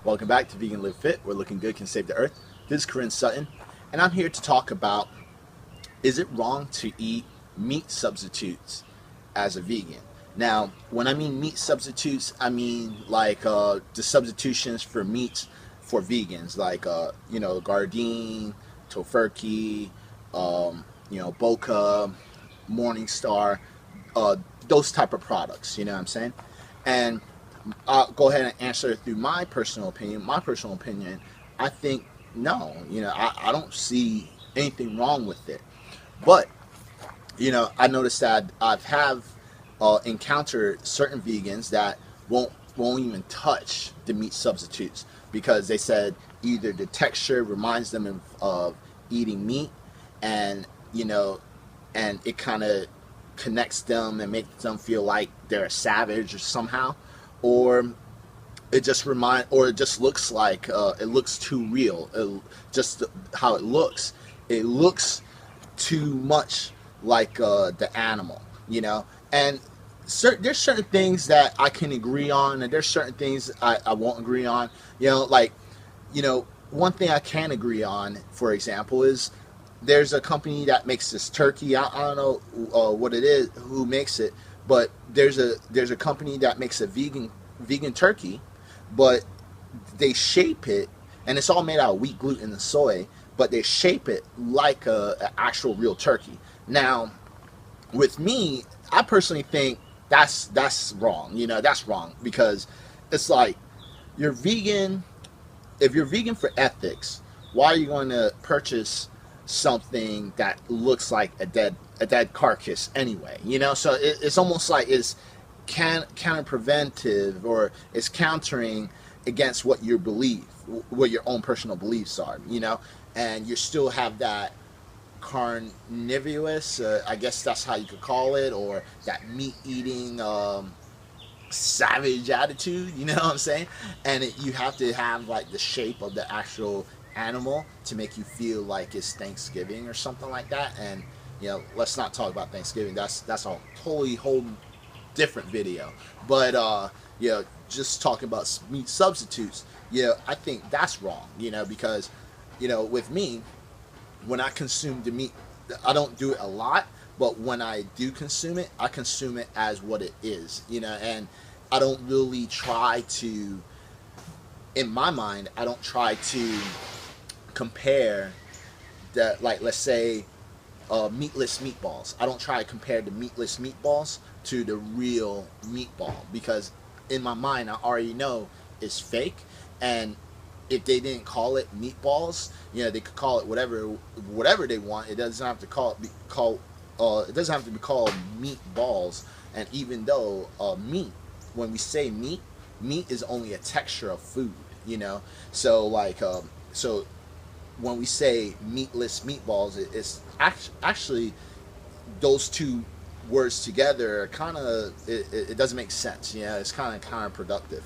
Welcome back to Vegan Live Fit, where looking good can save the earth. This is Corinne Sutton, and I'm here to talk about, is it wrong to eat meat substitutes as a vegan? Now, when I mean meat substitutes, I mean like the substitutions for meats for vegans, like Gardein, Tofurkey, Boca, Morningstar, uh, those type of products. You know what I'm saying? And I'll go ahead and answer through my personal opinion. My personal opinion, I think no. I don't see anything wrong with it. But I noticed that I have encountered certain vegans that won't even touch the meat substitutes because they said either the texture reminds them of eating meat, and and it kind of connects them and makes them feel like they're a savage or somehow, or or it just looks like it looks too real. Just how it looks too much like the animal, and there's certain things that I can agree on, and there's certain things I won't agree on. One thing I can agree on, for example, is there's a company that makes this turkey. I don't know what it is, who makes it, but there's a company that makes a vegan turkey, but they shape it, and it's all made out of wheat, gluten, and soy, but they shape it like an actual real turkey. Now, with me, I personally think that's wrong. That's wrong because it's like you're vegan. If you're vegan for ethics, why are you going to purchase something that looks like a dead carcass anyway? So it's almost like it's counterpreventive, or it's countering against what your belief, what your own personal beliefs are. And you still have that carnivorous, I guess that's how you could call it, or that meat eating savage attitude, you know what I'm saying? And you have to have like the shape of the actual animal to make you feel like it's Thanksgiving or something like that. And let's not talk about Thanksgiving. That's a totally whole different video. But just talking about meat substitutes, I think that's wrong. Because with me, when I consume the meat, I don't do it a lot, but when I do consume it, I consume it as what it is, and I don't really try to, in my mind, I don't try to compare that, like, let's say, meatless meatballs. I don't try to compare the meatless meatballs to the real meatball, because in my mind, I already know it's fake, and if they didn't call it meatballs, they could call it whatever they want. It doesn't have to it doesn't have to be called meatballs. And even though meat, when we say meat is only a texture of food, So so when we say meatless meatballs, it's actually those two words together kind of it doesn't make sense. It's kind of counterproductive.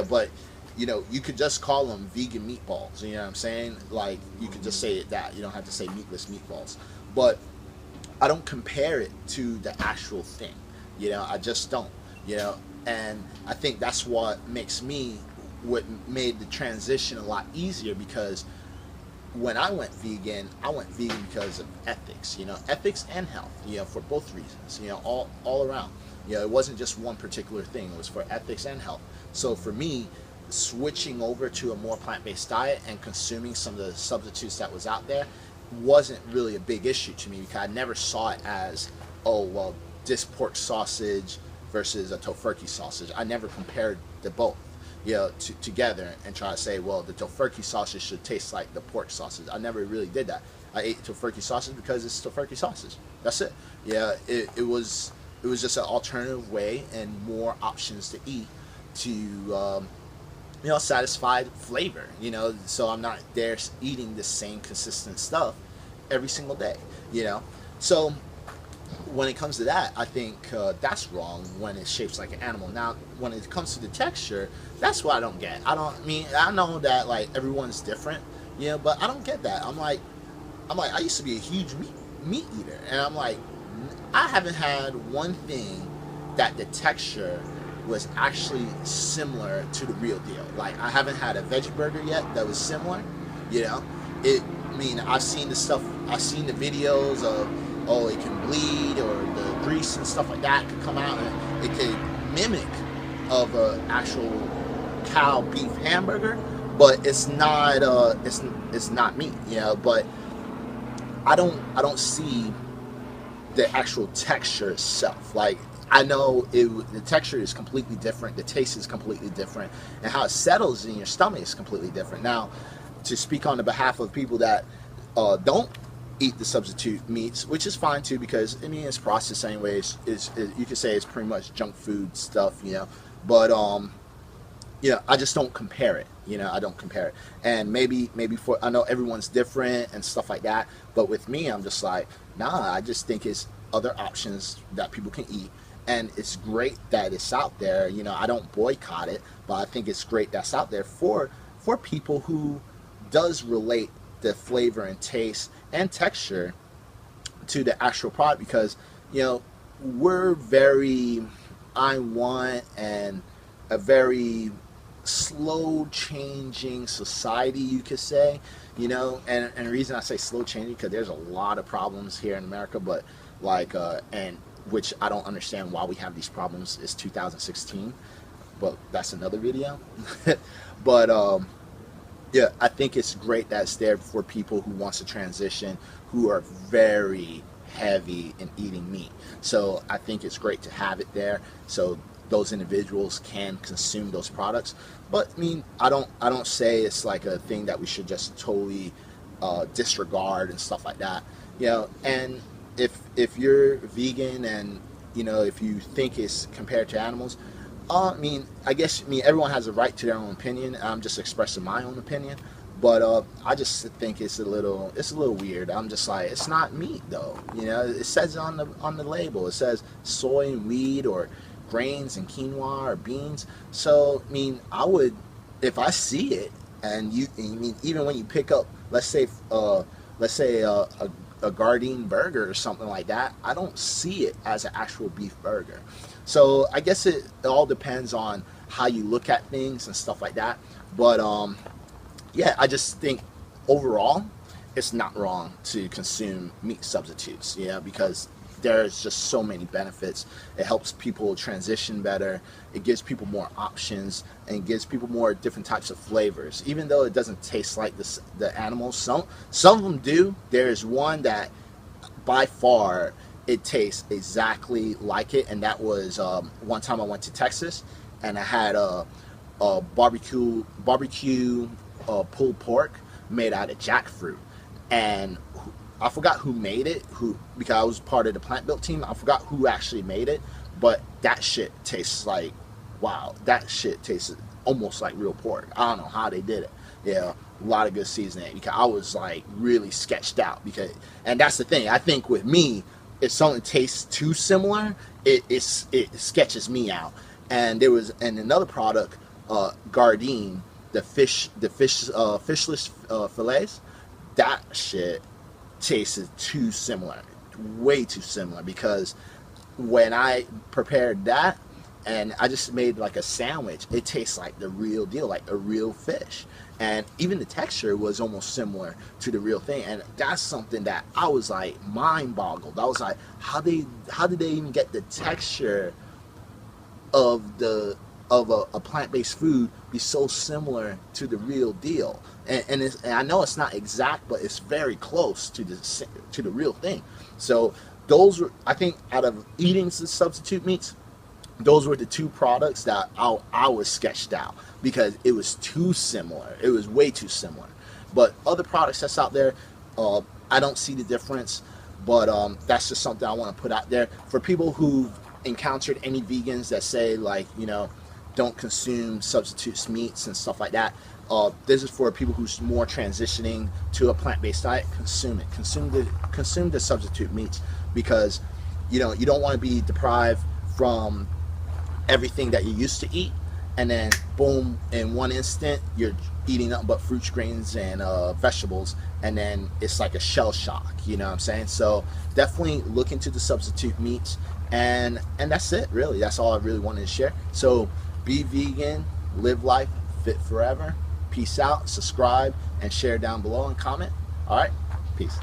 But you could just call them vegan meatballs. You know what I'm saying? Like, you could just say it that. You don't have to say meatless meatballs. But I don't compare it to the actual thing. I just don't. And I think that's what made the transition a lot easier, because when I went vegan because of ethics. Ethics and health. For both reasons. All around. It wasn't just one particular thing. It was for ethics and health. So for me, switching over to a more plant-based diet and consuming some of the substitutes that was out there wasn't really a big issue to me, because I never saw it as, oh, well, this pork sausage versus a tofurkey sausage. I never compared the both, together and try to say, well, the tofurkey sausage should taste like the pork sausage. I never really did that. I ate tofurkey sausage because it's tofurkey sausage. That's it. It was just an alternative way and more options to eat to satisfied flavor, so I'm not there eating the same consistent stuff every single day, So when it comes to that, I think that's wrong when it shapes like an animal. Now, when it comes to the texture, that's what I don't get. I know that, like, everyone's different, but I don't get that. I'm like, I used to be a huge meat eater, and I'm like, I haven't had one thing that the texture was actually similar to the real deal. Like, I haven't had a veggie burger yet that was similar. You know, I mean, I've seen the stuff. I've seen the videos of, oh, it can bleed, or the grease and stuff like that could come out, and it could mimic of a actual cow beef hamburger, but it's not. It's not meat. You know, but I don't see the actual texture itself. Like, I know the texture is completely different, the taste is completely different, and how it settles in your stomach is completely different. Now, to speak on the behalf of people that don't eat the substitute meats, which is fine too, because I mean, it's processed anyways. Is you could say it's pretty much junk food stuff, you know. But I just don't compare it. You know, I don't compare it. And maybe for, I know everyone's different and stuff like that, but with me, I'm just like, nah, I just think it's other options that people can eat. And it's great that it's out there. You know, I don't boycott it, but I think it's great that's out there for people who does relate the flavor and taste and texture to the actual product, because, you know, we're very, I want, and a very slow changing society, you could say, you know. And the reason I say slow changing, because there's a lot of problems here in America, but like and which I don't understand why we have these problems. It's 2016, but that's another video. But yeah, I think it's great that it's there for people who wants to transition, who are very heavy in eating meat. So I think it's great to have it there, so those individuals can consume those products. But I mean, I don't say it's like a thing that we should just totally disregard and stuff like that. You know, and if you're vegan, and you know, if you think it's compared to animals, I mean, I guess, I mean, everyone has a right to their own opinion. I'm just expressing my own opinion, but I just think it's a little weird. I'm just like, it's not meat though. You know, it says on the label, it says soy and wheat, or grains and quinoa or beans. So I mean, I would, if I see it, and I mean, even when you pick up, let's say a Gardein burger or something like that, I don't see it as an actual beef burger. So I guess it all depends on how you look at things and stuff like that. But yeah, I just think overall it's not wrong to consume meat substitutes, you know, because there's just so many benefits. It helps people transition better. It gives people more options, and gives people more different types of flavors. Even though it doesn't taste like the animals, some of them do. There's one that by far it tastes exactly like it, and that was one time I went to Texas, and I had a barbecue pulled pork made out of jackfruit, and I forgot who made it, because I was part of the plant built team. I forgot who actually made it, but that shit tastes like, wow, that shit tasted almost like real pork. I don't know how they did it. Yeah, a lot of good seasoning, because I was like really sketched out, and that's the thing. I think with me, if something tastes too similar, it sketches me out. And there was another product, Gardein, the fishless fillets. That shit tasted too similar, way too similar, because when I prepared that and I just made like a sandwich, it tastes like the real deal, like a real fish, and even the texture was almost similar to the real thing. And that's something that I was like mind boggled. I was like, how did they even get the texture of a plant-based food be so similar to the real deal? And I know it's not exact, but it's very close to the real thing. So those were, I think, out of eating the substitute meats, those were the two products that I was sketched out, because it was too similar. It was way too similar. But other products that's out there, I don't see the difference. But that's just something I want to put out there for people who've encountered any vegans that say, like, you know, don't consume substitute meats and stuff like that. This is for people who's more transitioning to a plant-based diet. Consume it. Consume the substitute meats, because you know, you don't want to be deprived from everything that you used to eat, and then boom, in one instant you're eating nothing but fruits, grains, and vegetables, and then it's like a shell shock. You know what I'm saying? So definitely look into the substitute meats, And that's it, really. That's all I really wanted to share. So be vegan, live life, fit forever. Peace out. Subscribe and share down below and comment. All right, peace.